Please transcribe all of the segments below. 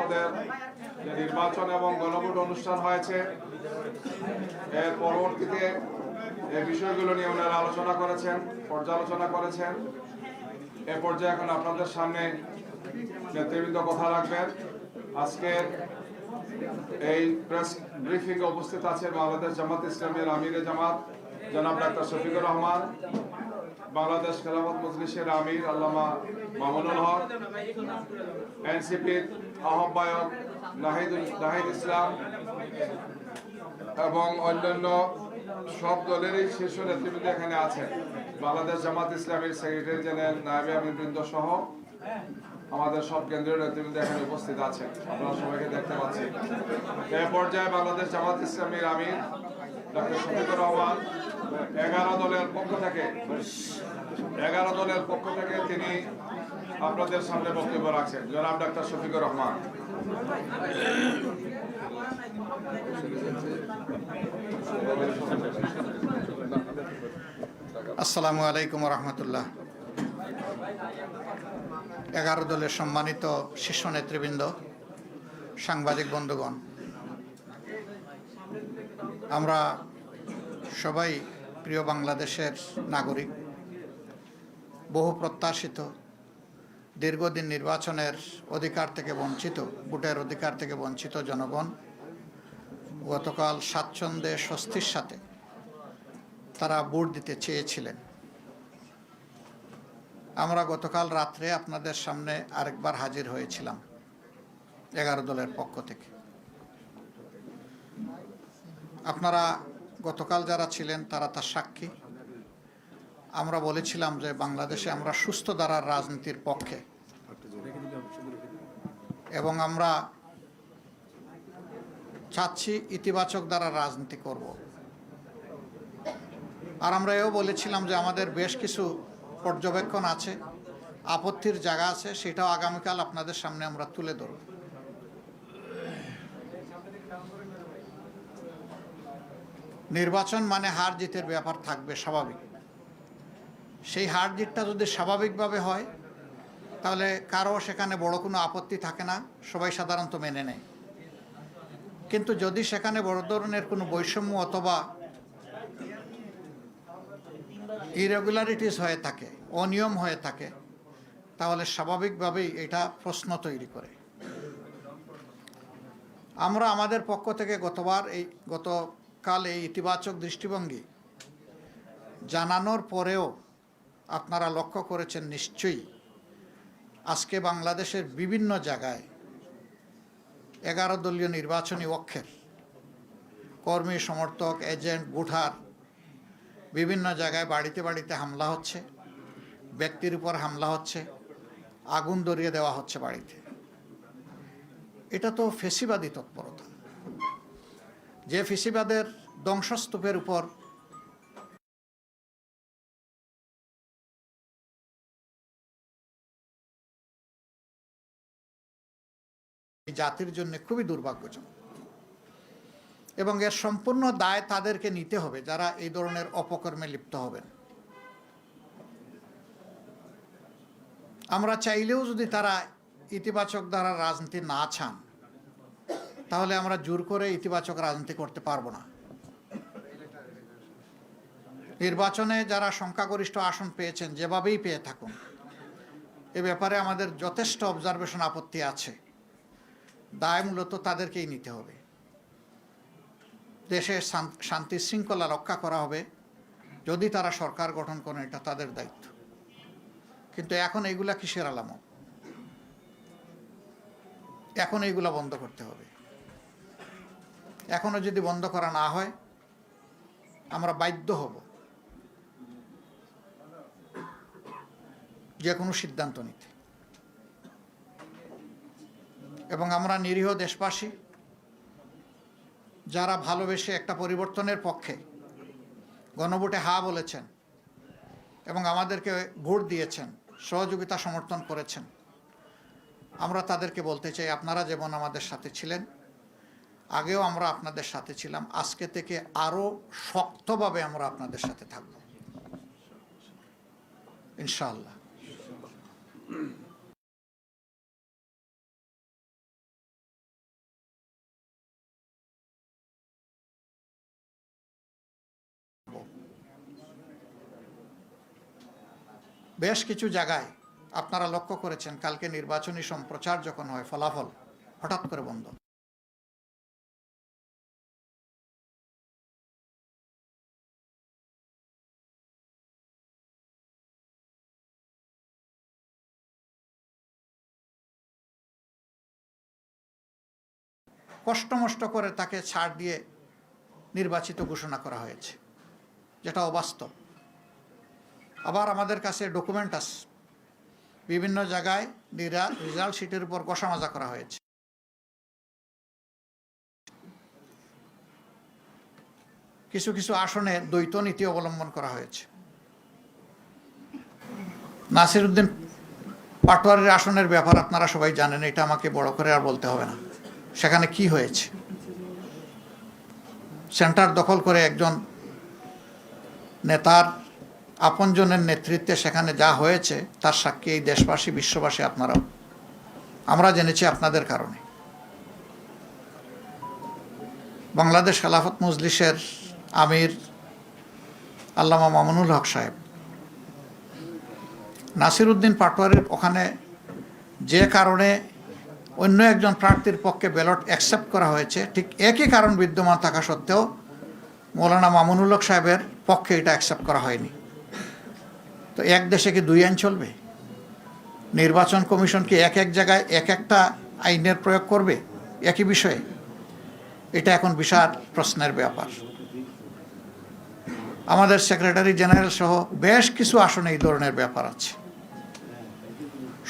পরিষদের যে নির্বাচন এবং গণভোট অনুষ্ঠান হয়েছে, এর পরবর্তীতে এই বিষয়গুলো নিয়ে ওনারা আলোচনা করেছেন, পর্যালোচনা করেছেন। এ পর্যায়ে এখন আপনাদের সামনে নেতৃবৃন্দ কথা রাখবেন। আজকে এই প্রেস ব্রিফিং এ উপস্থিত আছেন বাংলাদেশ জামাত ইসলামীর আমিরে জামাত জনাব ডাক্তার শফিকুর রহমান, বাংলাদেশ খেলাফত মজলিসের আমির আল্লামা মামুনুল হক, এনসিপির আহ্বায়ক নাহিদ ইসলাম এবং অন্যান্য সব দলেরই শীর্ষ নেতৃবৃন্দ এখানে আছেন। বাংলাদেশ জামাত ইসলামীর সেক্রেটারি জেনারেল নায়েবে আমিরবৃন্দ সহ আমাদের সব কেন্দ্রীয় নেতৃবৃন্দ এখানে উপস্থিত আছেন, আপনারা সবাইকে দেখতে পাচ্ছেন। এই পর্যায়ে বাংলাদেশ জামাত ইসলামীর আমির ডক্টর শফিকুর রহমান 11 দলের পক্ষ থেকে তিনি আপনাদের সামনে বক্তব্য রাখছেন। জনাব ডাক্তার শফিকুর রহমান। আসসালামু আলাইকুম রহমতুল্লাহ। 11 দলের সম্মানিত শীর্ষ নেতৃবৃন্দ, সাংবাদিক বন্ধুগণ, আমরা সবাই প্রিয় বাংলাদেশের নাগরিক। বহু প্রত্যাশিত দীর্ঘদিন নির্বাচনের অধিকার থেকে বঞ্চিত, ভোটের অধিকার থেকে বঞ্চিত জনগণ গতকাল স্বাচ্ছন্দ্যে স্বস্তির সাথে তারা ভোট দিতে চেয়েছিলেন। আমরা গতকাল রাত্রে আপনাদের সামনে আরেকবার হাজির হয়েছিলাম 11 দলের পক্ষ থেকে। আপনারা গতকাল যারা ছিলেন তারা তার সাক্ষী। আমরা বলেছিলাম যে বাংলাদেশে আমরা সুস্থ ধারার রাজনীতির পক্ষে এবং আমরা চাচ্ছি ইতিবাচক ধারার রাজনীতি করব। আর আমরা এও বলেছিলাম যে আমাদের বেশ কিছু পর্যবেক্ষণ আছে, আপত্তির জায়গা আছে, সেটাও আগামীকাল আপনাদের সামনে আমরা তুলে ধরব। নির্বাচন মানে হার জিতের ব্যাপার থাকবে, স্বাভাবিক। সেই হার জিতটা যদি স্বাভাবিকভাবে হয় তাহলে কারো সেখানে বড় কোনো আপত্তি থাকে না, সবাই সাধারণত মেনে নেয়। কিন্তু যদি সেখানে বড় ধরনের কোনো বৈষম্য অথবা ইরেগুলারিটিস হয়ে থাকে, অনিয়ম হয়ে থাকে, তাহলে স্বাভাবিকভাবেই এটা প্রশ্ন তৈরি করে। আমরা আমাদের পক্ষ থেকে গতকাল এই ইতিবাচক দৃষ্টিভঙ্গি জানানোর পরেও আপনারা লক্ষ্য করেছেন নিশ্চয়ই, আজকে বাংলাদেশের বিভিন্ন জায়গায় 11 দলীয় নির্বাচনী অক্ষের কর্মী, সমর্থক, এজেন্ট, ভোটার বিভিন্ন জায়গায় বাড়িতে বাড়িতে হামলা হচ্ছে, ব্যক্তির উপর হামলা হচ্ছে, আগুন ধরিয়ে দেওয়া হচ্ছে বাড়িতে। এটা তো ফেসিবাদী তৎপরতা। যে ফেসিবাদের ধ্বংসস্তূপের উপর জাতির জন্য খুবই দুর্ভাগ্যজনক এবং এর সম্পূর্ণ দায় তাদেরকে নিতে হবে যারা এই ধরনের অপকর্মে লিপ্ত হবেন। আমরা চাইলেও যদি তারা ইতিবাচক দ্বারা রাজনীতি না চান, তাহলে আমরা জোর করে ইতিবাচক রাজনীতি করতে পারবো না। নির্বাচনে যারা সংখ্যাগরিষ্ঠ আসন পেয়েছেন, যেভাবেই পেয়ে থাকুন, এ ব্যাপারে আমাদের যথেষ্ট অবজারভেশন, আপত্তি আছে। দায় মূলত তাদেরকেই নিতে হবে। দেশের শান্তি শৃঙ্খলা রক্ষা করা হবে যদি তারা সরকার গঠন করেন, এটা তাদের দায়িত্ব। কিন্তু এখন এইগুলা কিসের আলামত? এখন এইগুলা বন্ধ করতে হবে। এখনো যদি বন্ধ করা না হয়, আমরা বাধ্য হব যে কোনো সিদ্ধান্ত নিতে। এবং আমরা নিরীহ দেশবাসী যারা ভালোবেসে একটা পরিবর্তনের পক্ষে গণভোটে হা বলেছেন এবং আমাদেরকে ভোট দিয়েছেন, সহযোগিতা সমর্থন করেছেন, আমরা তাদেরকে বলতে চাই, আপনারা যেমন আমাদের সাথে ছিলেন, আগেও আমরা আপনাদের সাথে ছিলাম, আজকে থেকে আরও শক্তভাবে আমরা আপনাদের সাথে থাকব ইনশাআল্লাহ। বেশ কিছু জায়গায় আপনারা লক্ষ্য করেছেন কালকে নির্বাচনী সম্প্রচার যখন হয় ফলাফল হঠাৎ করে বন্ধ। কষ্টমষ্ট করে তাকে ছাড় দিয়ে নির্বাচিত ঘোষণা করা হয়েছে, যেটা অবাস্তব। আবার আমাদের কাছে ডকুমেন্ট আছে, বিভিন্ন জায়গায় রেজাল্ট শিটের উপর কষামাজা করা হয়েছে। কিছু কিছু আসনে দ্বৈত নীতি অবলম্বন করা হয়েছে। নাসিরউদ্দিন পাটোয়ারির আসনের ব্যাপার আপনারা সবাই জানেন, এটা আমাকে বড় করে আর বলতে হবে না। সেখানে কি হয়েছে, সেন্টার দখল করে একজন নেতার আপনজনের নেতৃত্বে সেখানে যা হয়েছে তার সাক্ষী এই দেশবাসী, বিশ্ববাসী, আপনারাও। আমরা জেনেছি আপনাদের কারণে। বাংলাদেশ খেলাফত মজলিসের আমির আল্লামা মামুনুল হক সাহেব নাসিরউদ্দিন পাটোয়ারির ওখানে যে কারণে অন্য একজন প্রার্থীর পক্ষে ব্যালট অ্যাকসেপ্ট করা হয়েছে, ঠিক একই কারণ বিদ্যমান থাকা সত্ত্বেও মৌলানা মামুনুল হক সাহেবের পক্ষে এটা অ্যাকসেপ্ট করা হয়নি। তো এক দেশে কি দুই আইন চলবে? নির্বাচন কমিশন কি এক এক জায়গায় এক একটা আইনের প্রয়োগ করবে একই বিষয়ে? এটা এখন বিশাল প্রশ্নের ব্যাপার। আমাদের সেক্রেটারি জেনারেল সহ বেশ কিছু আসনে এই ধরনের ব্যাপার আছে।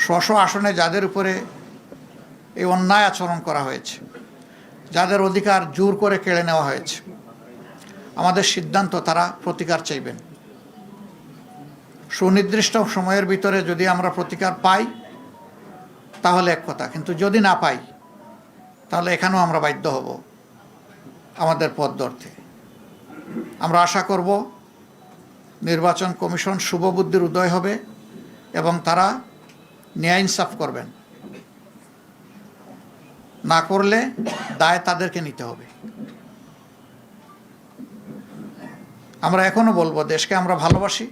স্ব আসনে যাদের উপরে এই অন্যায় আচরণ করা হয়েছে, যাদের অধিকার জোর করে কেড়ে নেওয়া হয়েছে, আমাদের সিদ্ধান্ত তারা প্রতিকার চাইবেন। সুনির্দিষ্ট সময়ের ভিতরে যদি আমরা প্রতিকার পাই তাহলে এক কথা, কিন্তু যদি না পাই তাহলে এখানেও আমরা বাধ্য হব আমাদের পথ ধরতে। আমরা আশা করব নির্বাচন কমিশন শুভবুদ্ধির উদয় হবে এবং তারা ন্যায় ইনসাফ করবেন। না করলে দায় তাদেরকে নিতে হবে। আমরা এখনো বলবো, দেশকে আমরা ভালোবাসি,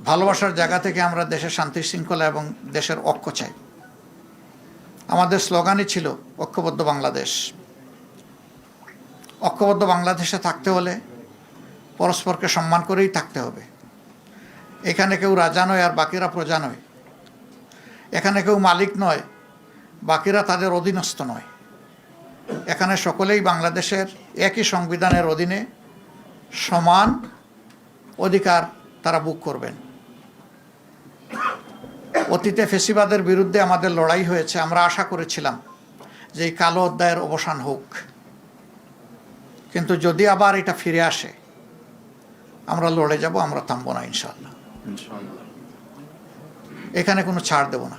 ভালোবাসার জায়গা থেকে আমরা দেশের শান্তি শৃঙ্খলা এবং দেশের ঐক্য চাই। আমাদের স্লোগানই ছিল ঐক্যবদ্ধ বাংলাদেশ। ঐক্যবদ্ধ বাংলাদেশে থাকতে হলে পরস্পরকে সম্মান করেই থাকতে হবে। এখানে কেউ রাজা নয় আর বাকিরা প্রজা নয়। এখানে কেউ মালিক নয়, বাকিরা তাদের অধীনস্থ নয়। এখানে সকলেই বাংলাদেশের একই সংবিধানের অধীনে সমান অধিকার তারা ভোগ করবেন। অতীতে ফ্যাসিবাদের বিরুদ্ধে আমাদের লড়াই হয়েছে। আমরা আশা করেছিলাম যে এই কালো অধ্যায়ের অবসান হোক, কিন্তু যদি আবার এটা ফিরে আসে আমরা লড়ে যাব, আমরা থামবো না ইনশাআল্লাহ। এখানে কোনো ছাড় দেব না।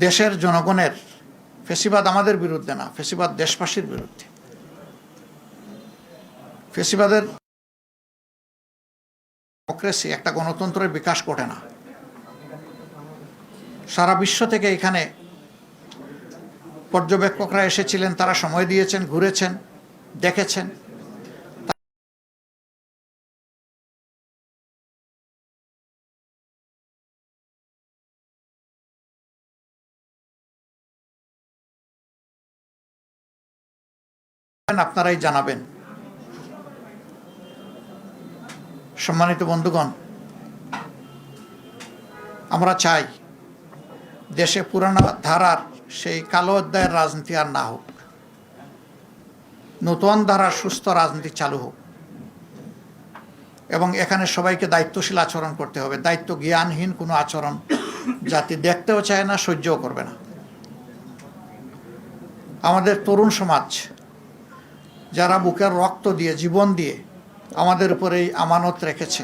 দেশের জনগণের, ফ্যাসিবাদ আমাদের বিরুদ্ধে না, ফ্যাসিবাদ দেশবাসীর বিরুদ্ধে। ফ্যাসিবাদের ডেমোক্রেসি, একটা গণতন্ত্রের বিকাশ ঘটে না। সারা বিশ্ব থেকে এখানে পর্যবেক্ষকরা এসেছিলেন, তারা সময় দিয়েছেন, ঘুরেছেন, দেখেছেন। আপনারাই জানাবেন। সম্মানিত বন্ধুগণ, আমরা চাই দেশে পুরানো ধারার সেই কালো অধ্যায়ের রাজনীতি আর না হোক, নতুন ধারার সুস্থ রাজনীতি চালু হোক। এবং এখানে সবাইকে দায়িত্বশীল আচরণ করতে হবে। দায়িত্ব জ্ঞানহীন কোনো আচরণ জাতি দেখতেও চায় না, সহ্যও করবে না। আমাদের তরুণ সমাজ যারা বুকের রক্ত দিয়ে, জীবন দিয়ে আমাদের উপরে এই আমানত রেখেছে,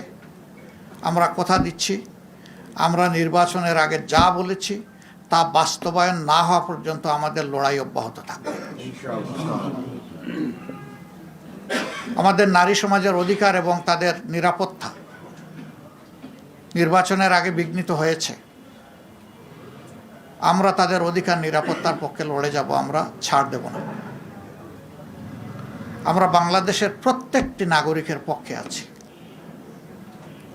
আমরা কথা দিচ্ছি, আমরা নির্বাচনের আগে যা বলেছি তা বাস্তবায়ন না হওয়া পর্যন্ত আমাদের লড়াই অব্যাহত থাকবে। আমাদের নারী সমাজের অধিকার এবং তাদের নিরাপত্তা নির্বাচনের আগে বিঘ্নিত হয়েছে। আমরা তাদের অধিকার নিরাপত্তার পক্ষে লড়ে যাব, আমরা ছাড় দেব না। আমরা বাংলাদেশের প্রত্যেকটি নাগরিকের পক্ষে আছি।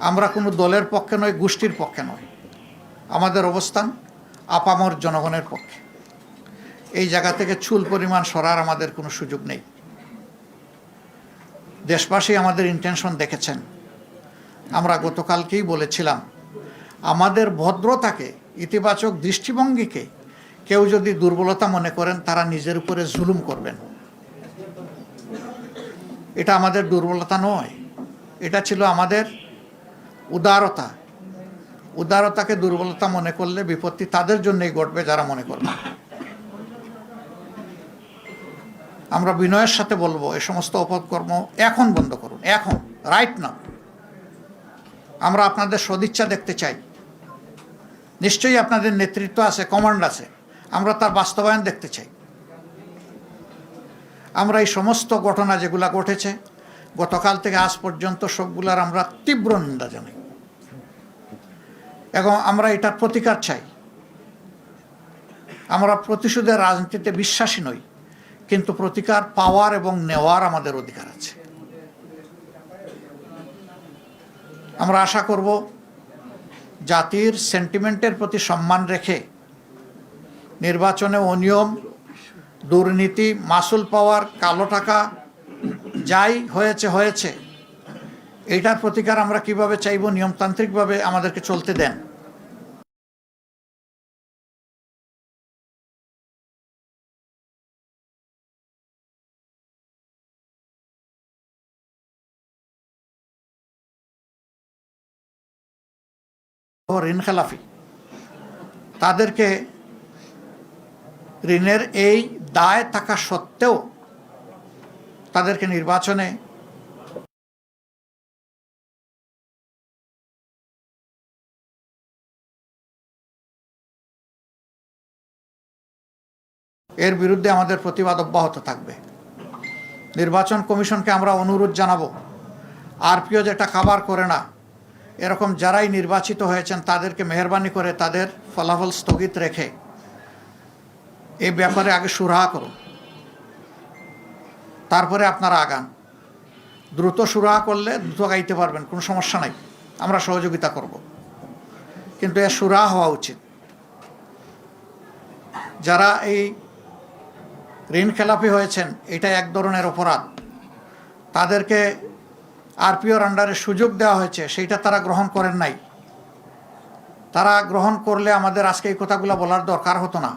আমরা কোনো দলের পক্ষে নয়, গোষ্ঠীর পক্ষে নয়। আমাদের অবস্থান আপামর জনগণের পক্ষে। এই জায়গা থেকে চুল পরিমাণ সরার আমাদের কোনো সুযোগ নেই। দেশবাসী আমাদের ইন্টেনশন দেখেছেন। আমরা গতকালকেই বলেছিলাম, আমাদের ভদ্রতাকে, ইতিবাচক দৃষ্টিভঙ্গিকে কেউ যদি দুর্বলতা মনে করেন, তারা নিজের উপরে জুলুম করবেন। এটা আমাদের দুর্বলতা নয়, এটা ছিল আমাদের উদারতা। উদারতাকে দুর্বলতা মনে করলে বিপত্তি তাদের জন্যই ঘটবে যারা মনে করবে। আমরা বিনয়ের সাথে বলবো, এই সমস্ত অপকর্ম এখন বন্ধ করুন, এখন, রাইট না। আমরা আপনাদের সদিচ্ছা দেখতে চাই। নিশ্চয়ই আপনাদের নেতৃত্ব আছে, কমান্ড আছে, আমরা তার বাস্তবায়ন দেখতে চাই। আমরা এই সমস্ত ঘটনা যেগুলা ঘটেছে গতকাল থেকে আজ পর্যন্ত, সবগুলার আমরা তীব্র নিন্দা জানাই এবং আমরা এটার প্রতিকার চাই। আমরা প্রতিশোধের রাজনীতিতে বিশ্বাসী নই, কিন্তু প্রতিকার পাওয়ার এবং নেওয়ার আমাদের অধিকার আছে। আমরা আশা করব জাতির সেন্টিমেন্টের প্রতি সম্মান রেখে নির্বাচনে অনিয়ম, দুর্নীতি, মাসুল পাওয়ার, কালো টাকা যাই হয়েছে, এইটার প্রতিকার আমরা কিভাবে চাইব, নিয়মতান্ত্রিকভাবে আমাদেরকে চলতে দেন। ঋণ খেলাফি, তাদেরকে ঋণের এই দায় থাকা সত্ত্বেও তাদেরকে নির্বাচনে এর বিরুদ্ধে আমাদের প্রতিবাদ অব্যাহত থাকবে। নির্বাচন কমিশনকে আমরা অনুরোধ জানাবো, আরপিও যেটা কাভার করে না, এরকম যারাই নির্বাচিত হয়েছেন তাদেরকে মেহরবানি করে তাদের ফলাফল স্থগিত রেখে এই ব্যাপারে আগে সুরাহা করুন, তারপরে আপনারা আগান। দ্রুত সুরাহা করলে দ্রুত গাইতে পারবেন, কোনো সমস্যা নাই, আমরা সহযোগিতা করব, কিন্তু এর সুরাহা হওয়া উচিত। যারা এই ঋণ খেলাপি হয়েছেন, এটা এক ধরনের অপরাধ, তাদেরকে আরপিওর আন্ডারে সুযোগ দেওয়া হয়েছে, সেইটা তারা গ্রহণ করেন নাই। তারা গ্রহণ করলে আমাদের আজকে এই কথাগুলো বলার দরকার হতো না।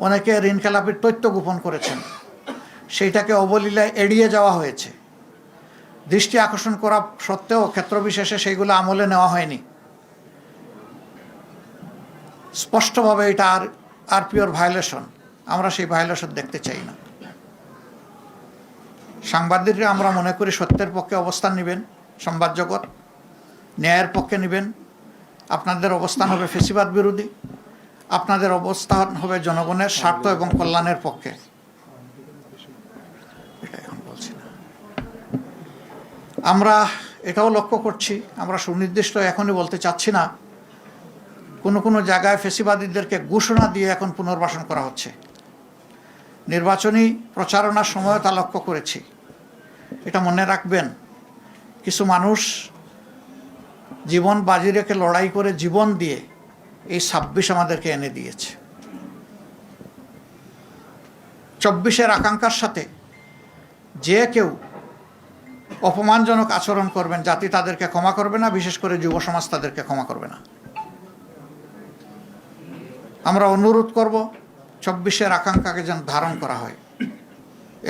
অনেকে ঋণ খেলাপির তথ্য গোপন করেছেন, সেইটাকে অবলীলায় এড়িয়ে যাওয়া হয়েছে। দৃষ্টি আকর্ষণ করা সত্ত্বেও ক্ষেত্রবিশেষে সেইগুলো আমলে নেওয়া হয়নি। স্পষ্টভাবে এটা আরপিওর ভায়োলেশন, আমরা সেই ভায়োলেশন দেখতে চাই না। সাংবাদিকরা আমরা মনে করি সত্যের পক্ষে অবস্থান নেবেন, সংবাদ জগৎ ন্যায়ের পক্ষে নেবেন। আপনাদের অবস্থান হবে ফ্যাসিবাদ বিরোধী, আপনাদের অবস্থান হবে জনগণের স্বার্থ এবং কল্যাণের পক্ষে। এটা এখন বলছি না। আমরা এটাও লক্ষ্য করছি, আমরা সুনির্দিষ্ট এখনই বলতে চাচ্ছি না, কোনো জায়গায় ফ্যাসিবাদীদেরকে ঘোষণা দিয়ে এখন পুনর্বাসন করা হচ্ছে। নির্বাচনী প্রচারণার সময় তা লক্ষ্য করেছি। এটা মনে রাখবেন, কিছু মানুষ জীবন বাজি রেখে লড়াই করে জীবন দিয়ে এই ২৬ আমাদেরকে এনে দিয়েছে। ২৪-এর আকাঙ্ক্ষার সাথে যে কেউ অপমানজনক আচরণ করবেন, জাতি তাদেরকে ক্ষমা করবে না, বিশেষ করে যুব সমাজ তাদেরকে ক্ষমা করবে না। আমরা অনুরোধ করব ২৪-এর আকাঙ্ক্ষাকে যেন ধারণ করা হয়।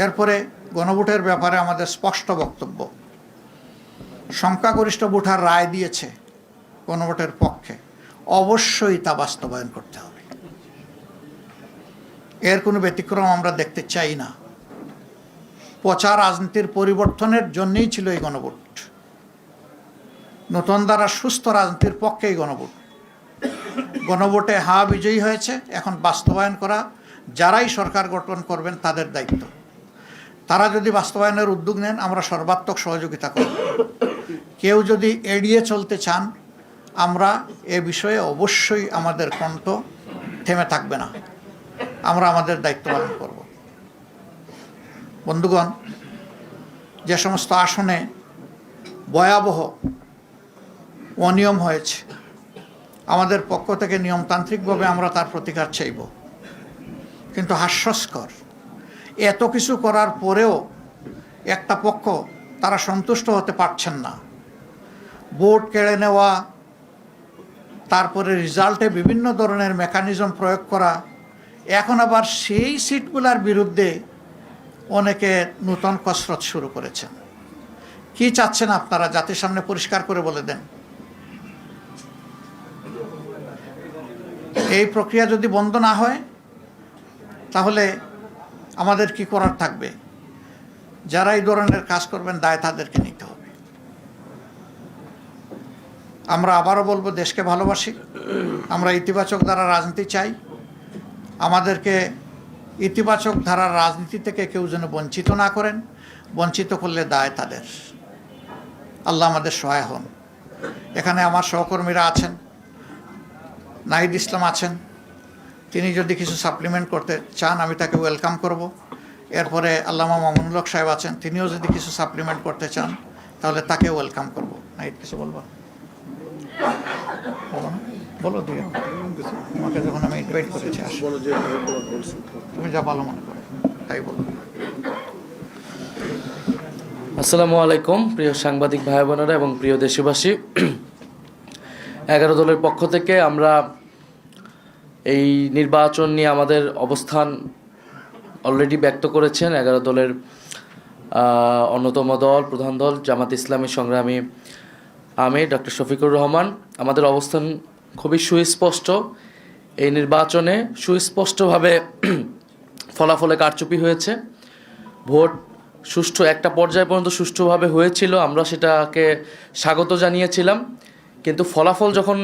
এরপরে গণভোটের ব্যাপারে আমাদের স্পষ্ট বক্তব্য। সংখ্যাগরিষ্ঠ ভোটার রায় দিয়েছে গণভোটের পক্ষে, অবশ্যই তা বাস্তবায়ন করতে হবে। এর কোনো ব্যতিক্রম আমরা দেখতে চাই না। পচা রাজনীতির পরিবর্তনের জন্যই ছিল এই গণভোট। নতুন দ্বারা সুস্থ রাজনীতির পক্ষেই গণভোট। গণভোটে হ্যাঁ বিজয়ী হয়েছে, এখন বাস্তবায়ন করা যারাই সরকার গঠন করবেন তাদের দায়িত্ব। তারা যদি বাস্তবায়নের উদ্যোগ নেন, আমরা সর্বাত্মক সহযোগিতা করব। কেউ যদি এড়িয়ে চলতে চান, আমরা এ বিষয়ে অবশ্যই আমাদের কণ্ঠ থেমে থাকবে না, আমরা আমাদের দায়িত্ব পালন করব। বন্ধুগণ, যে সমস্ত আসনে ভয়াবহ অনিয়ম হয়েছে, আমাদের পক্ষ থেকে নিয়মতান্ত্রিকভাবে আমরা তার প্রতিকার চাইব। কিন্তু হাস্যস্কর, এত কিছু করার পরেও একটা পক্ষ তারা সন্তুষ্ট হতে পারছেন না। ভোট কেড়ে নেওয়া, তারপরে রেজাল্টে বিভিন্ন ধরনের মেকানিজম প্রয়োগ করা, এখন আবার সেই সিটগুলোর বিরুদ্ধে অনেকে নূতন কসরত শুরু করেছেন। কি চাচ্ছেন আপনারা? জাতির সামনে পরিষ্কার করে বলে দেন। এই প্রক্রিয়া যদি বন্ধ না হয় তাহলে আমাদের কি করার থাকবে? যারা এই ধরনের কাজ করবেন দায় তাদেরকে নিতে হবে। আমরা আবারও বলবো, দেশকে ভালোবাসি, আমরা ইতিবাচক ধারার রাজনীতি চাই। আমাদেরকে ইতিবাচক ধারার রাজনীতি থেকে কেউ যেন বঞ্চিত না করেন, বঞ্চিত করলে দায় তাদের। আল্লাহ আমাদের সহায় হন। এখানে আমার সহকর্মীরা আছেন, নাহিদ ইসলাম আছেন, তিনি যদি কিছু সাপ্লিমেন্ট করতে চান আমি তাকে ওয়েলকাম করব। এরপরে আল্লামা মামুনুল হক সাহেব আছেন, তিনিও যদি কিছু সাপ্লিমেন্ট করতে চান তাহলে তাকে ওয়েলকাম করব। নাহিদ কিছু বলবো? বলো তুই, তোমাকে যখন আমি ইনভাইট করেছি তুমি যা ভালো মনে করো তাই বলো। আসসালামু আলাইকুম প্রিয় সাংবাদিক ভাই বোনেরা এবং প্রিয় দেশবাসী। 11 দলের পক্ষ থেকে আমরা এই নির্বাচন নিয়ে আমাদের অবস্থান অলরেডি ব্যক্ত করেছেন 11 দলের অন্যতম দল, প্রধান দল জামাত ইসলামী সংগ্রামী আমির ডক্টর শফিকুর রহমান। আমাদের অবস্থান খুবই সুস্পষ্ট। এই নির্বাচনে সুস্পষ্টভাবে ফলাফলে কারচুপি হয়েছে। ভোট সুষ্ঠু একটা পর্যায় পর্যন্ত সুষ্ঠুভাবে হয়েছিল, আমরা সেটাকে স্বাগত জানিয়েছিলাম। কিন্তু ফলাফল যখন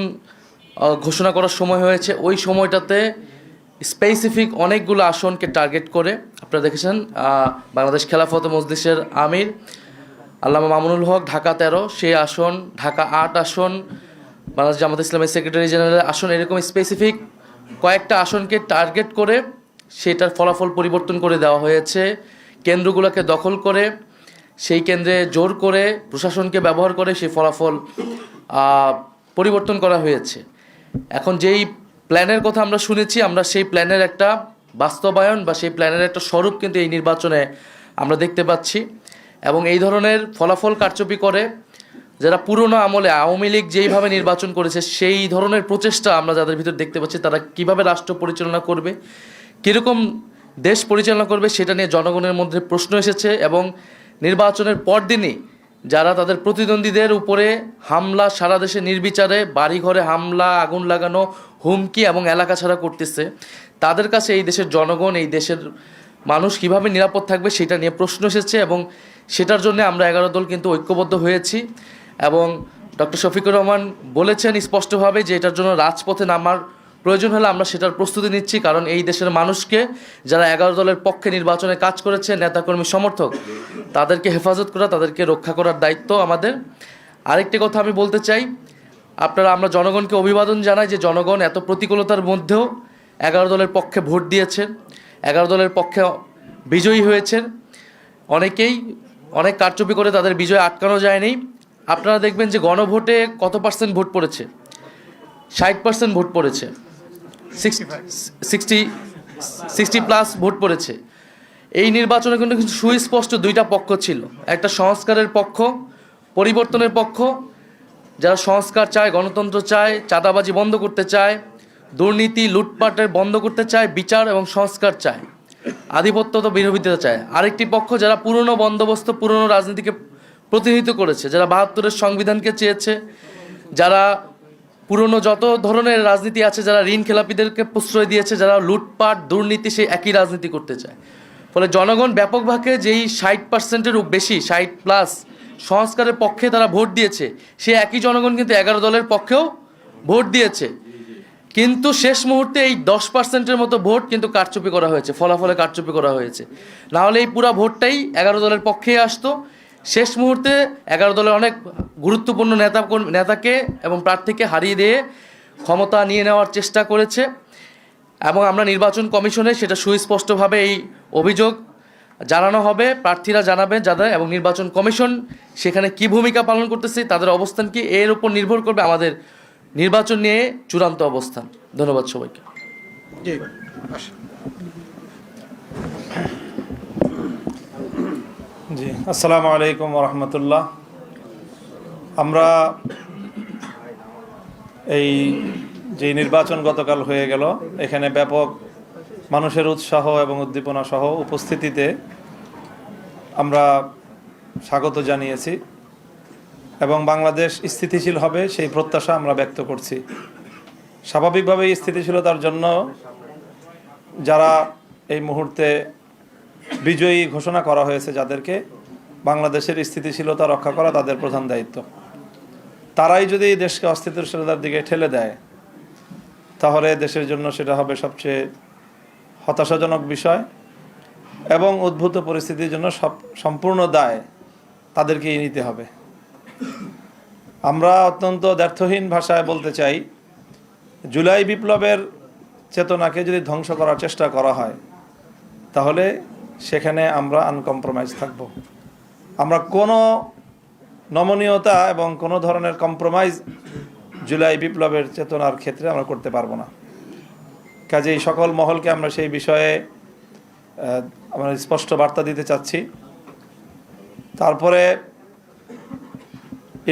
ঘোষণা করার সময় হয়েছে, ওই সময়টাতে স্পেসিফিক অনেকগুলো আসনকে টার্গেট করে, আপনারা দেখেছেন বাংলাদেশ খেলাফত মজলিসের আমির আল্লামা মামুনুল হক ঢাকা 13, সেই আসন, ঢাকা 8 আসন, বাংলাদেশ জামাত ইসলামের সেক্রেটারি জেনারেল আসন, এরকম স্পেসিফিক কয়েকটা আসনকে টার্গেট করে সেটার ফলাফল পরিবর্তন করে দেওয়া হয়েছে। কেন্দ্রগুলোকে দখল করে, সেই কেন্দ্রে জোর করে, প্রশাসনকে ব্যবহার করে সেই ফলাফল পরিবর্তন করা হয়েছে। এখন যেই প্ল্যানের কথা আমরা শুনেছি, আমরা সেই প্ল্যানের একটা বাস্তবায়ন বা সেই প্ল্যানের একটা স্বরূপ কিন্তু এই নির্বাচনে আমরা দেখতে পাচ্ছি। এবং এই ধরনের ফলাফল কারচুপি করে যারা পুরনো আমলে আওয়ামী লীগ যেইভাবে নির্বাচন করেছে, সেই ধরনের প্রচেষ্টা আমরা যাদের ভিতর দেখতে পাচ্ছি, তারা কিভাবে রাষ্ট্র পরিচালনা করবে, কীরকম দেশ পরিচালনা করবে, সেটা নিয়ে জনগণের মধ্যে প্রশ্ন এসেছে। এবং নির্বাচনের পরদিনই যারা তাদের প্রতিদ্বন্দ্বীদের উপরে হামলা, সারা দেশে নির্বিচারে বাড়িঘরে হামলা, আগুন লাগানো, হুমকি এবং এলাকা ছাড়া করতেছে, তাদের কাছে এই দেশের জনগণ, এই দেশের মানুষ কিভাবে নিরাপদ থাকবে সেটা নিয়ে প্রশ্ন এসেছে। এবং সেটার জন্য আমরা 11 দল কিন্তু ঐক্যবদ্ধ হয়েছি। এবং ডক্টর শফিকুর রহমান বলেছেন স্পষ্টভাবে যে এটার জন্য রাজপথে নামার প্রয়োজন হলে আমরা সেটার প্রস্তুতি নিচ্ছি। কারণ এই দেশের মানুষকে, যারা 11 দলের পক্ষে নির্বাচনে কাজ করেছে, নেতাকর্মী সমর্থক, তাদেরকে হেফাজত করা, তাদেরকে রক্ষা করার দায়িত্ব আমাদের। আরেকটি কথা আমি বলতে চাই, আমরা জনগণকে অভিবাদন জানাই যে জনগণ এত প্রতিকূলতার মধ্যেও 11 দলের পক্ষে ভোট দিয়েছেন, 11 দলের পক্ষে বিজয়ী হয়েছেন। অনেকেই অনেক কারচুপি করে তাদের বিজয় আটকানো যায়নি। আপনারা দেখবেন যে গণভোটে কত পার্সেন্ট ভোট পড়েছে? 60% ভোট পড়েছে, 60+ ভোট পড়েছে। এই নির্বাচনে কিন্তু সুস্পষ্ট দুইটা পক্ষ ছিল, একটা সংস্কারের পক্ষ, পরিবর্তনের পক্ষ, যারা সংস্কার চায়, গণতন্ত্র চায়, চাঁদাবাজি বন্ধ করতে চায়, দুর্নীতি লুটপাটের বন্ধ করতে চায়, বিচার এবং সংস্কার চায়, আধিপত্য তো বিরোধিতা চায়। আরেকটি পক্ষ যারা পুরনো বন্দোবস্ত, পুরনো রাজনীতিকে প্রতিনিধিত্ব করেছে, যারা 72-এর সংবিধানকে চেয়েছে, যারা পুরনো যত ধরনের রাজনীতি আছে, যারা ঋণ খেলাপিদেরকে প্রশ্রয় দিয়েছে, যারা লুটপাট দুর্নীতি, সেই একই রাজনীতি করতে চায়। ফলে জনগণ ব্যাপকভাবে যেই 60%-এরও বেশি, 60+ সংস্কারের পক্ষে তারা ভোট দিয়েছে, সেই একই জনগণ কিন্তু 11 দলের পক্ষেও ভোট দিয়েছে। কিন্তু শেষ মুহূর্তে এই 10%-এর মতো ভোট কিন্তু কারচুপি করা হয়েছে, ফলাফলে কারচুপি করা হয়েছে। নাহলে এই পুরো ভোটটাই 11 দলের পক্ষেই আসতো। শেষ মুহূর্তে 11 দলের অনেক গুরুত্বপূর্ণ নেতাকে এবং প্রার্থীকে হারিয়ে দিয়ে ক্ষমতা নিয়ে নেওয়ার চেষ্টা করেছে। এবং আমরা নির্বাচন কমিশনে সেটা সুস্পষ্টভাবে এই অভিযোগ জানানো হবে, প্রার্থীরা জানাবেন যাদের, এবং নির্বাচন কমিশন সেখানে কি ভূমিকা পালন করতেছে, তাদের অবস্থান কি, এর উপর নির্ভর করবে আমাদের নির্বাচন নিয়ে চূড়ান্ত অবস্থান। ধন্যবাদ সবাইকে। জি আসেন। জি, আসসালামু আলাইকুম রহমতুল্লাহ। আমরা এই যে নির্বাচন গতকাল হয়ে গেল, এখানে ব্যাপক মানুষের উৎসাহ এবং উদ্দীপনা সহ উপস্থিতিতে আমরা স্বাগত জানিয়েছি এবং বাংলাদেশ স্থিতিশীল হবে সেই প্রত্যাশা আমরা ব্যক্ত করছি। স্বাভাবিকভাবেই স্থিতিশীলতার জন্য যারা এই মুহূর্তে বিজয়ী ঘোষণা করা হয়েছে, যাদেরকে বাংলাদেশের স্থিতিশীলতা রক্ষা করা তাদের প্রধান দায়িত্ব, তারাই যদি দেশকে অস্থিতিশীলতার দিকে ঠেলে দেয় তাহলে দেশের জন্য সেটা হবে সবচেয়ে হতাশাজনক বিষয় এবং উদ্ভূত পরিস্থিতির জন্য সম্পূর্ণ দায় তাদেরকেই নিতে হবে। আমরা অত্যন্ত দ্ব্যর্থহীন ভাষায় বলতে চাই, জুলাই বিপ্লবের চেতনাকে যদি ধ্বংস করার চেষ্টা করা হয় তাহলে সেখানে আমরা আনকম্প্রোমাইজ থাকব। আমরা কোনো নমনীয়তা এবং কোনো ধরনের কম্প্রোমাইজ জুলাই বিপ্লবের চেতনার ক্ষেত্রে আমরা করতে পারবো না। কাজেই সকল মহলকে আমরা সেই বিষয়ে আমরা স্পষ্ট বার্তা দিতে চাচ্ছি। তারপরে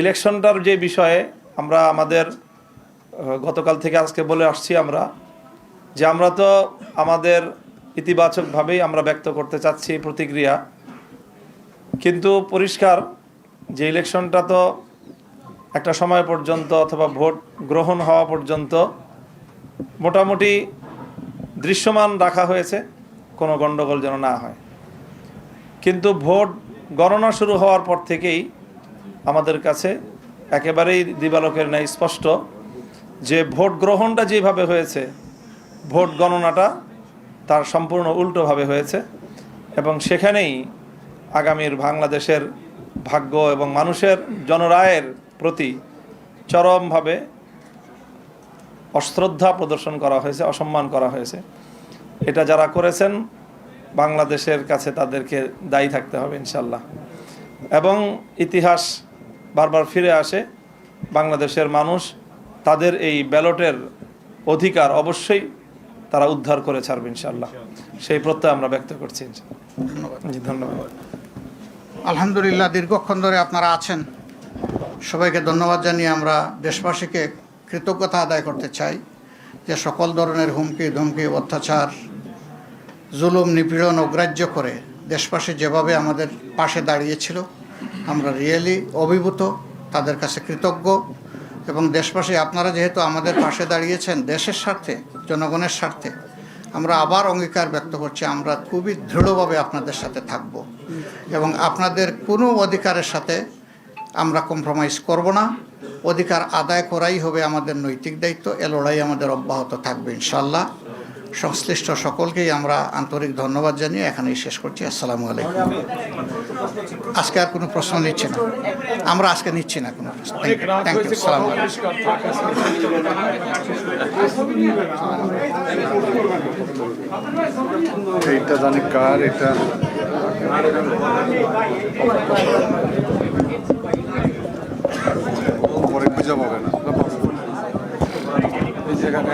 ইলেকশনটার যে বিষয়ে আমরা আমাদের গতকাল থেকে আজকে বলে আসছি আমরা, যে আমরা তো আমাদের ইতিবাচকভাবেই আমরা ব্যক্ত করতে চাচ্ছি প্রতিক্রিয়া, কিন্তু পরিষ্কার যে ইলেকশনটা তো একটা সময় পর্যন্ত অথবা ভোট গ্রহণ হওয়া পর্যন্ত মোটামুটি দৃশ্যমান রাখা হয়েছে, কোনো গণ্ডগোল যেন না হয়। কিন্তু ভোট গণনা শুরু হওয়ার পর থেকেই আমাদের কাছে একেবারেই দিবালোকের ন্যায় স্পষ্ট যে ভোট গ্রহণটা যেভাবে হয়েছে, ভোট গণনাটা তার সম্পূর্ণ উল্টোভাবে হয়েছে এবং সেখানেই আগামীর বাংলাদেশের ভাগ্য এবং মানুষের জনরায়ের প্রতি চরমভাবে অশ্রদ্ধা প্রদর্শন করা হয়েছে, অসম্মান করা হয়েছে। এটা যারা করেছেন বাংলাদেশের কাছে তাদেরকে দায়ী থাকতে হবে ইনশাল্লাহ। এবং ইতিহাস বারবার ফিরে আসে, বাংলাদেশের মানুষ তাদের এই ব্যালটের অধিকার অবশ্যই তারা উদ্ধার করে ছাড়বে ইনশাল্লাহ, সেই প্রত্যয় আমরা ব্যক্ত করছি। জি, ধন্যবাদ। আলহামদুলিল্লাহ, দীর্ঘক্ষণ ধরে আপনারা আছেন, সবাইকে ধন্যবাদ জানিয়ে আমরা দেশবাসীকে কৃতজ্ঞতা আদায় করতে চাই যে সকল ধরনের হুমকি ধমকি অত্যাচার জুলুম নিপীড়ন অগ্রাহ্য করে দেশবাসী যেভাবে আমাদের পাশে দাঁড়িয়েছিল, আমরা রিয়েলি অভিভূত, তাদের কাছে কৃতজ্ঞ। এবং দেশবাসী আপনারা যেহেতু আমাদের পাশে দাঁড়িয়েছেন দেশের স্বার্থে, জনগণের স্বার্থে, আমরা আবার অঙ্গীকার ব্যক্ত করছি আমরা খুবই দৃঢ়ভাবে আপনাদের সাথে থাকব এবং আপনাদের কোনো অধিকারের সাথে আমরা কম্প্রোমাইজ করব না। অধিকার আদায় করাই হবে আমাদের নৈতিক দায়িত্ব। এ লড়াই আমাদের অব্যাহত থাকবে ইনশাআল্লাহ। সংশ্লিষ্ট সকলকেই আমরা আন্তরিক ধন্যবাদ জানিয়ে এখানেই শেষ করছি। আসসালামু আলাইকুম। আজকে আর কোনো প্রশ্ন নিচ্ছি না, আমরা আজকে নিচ্ছি না কোনো প্রশ্ন। Thank you. আসসালামু আলাইকুম। এইটা জানি কার, এটা পরে খুঁজে পাবে না এই জায়গাটা।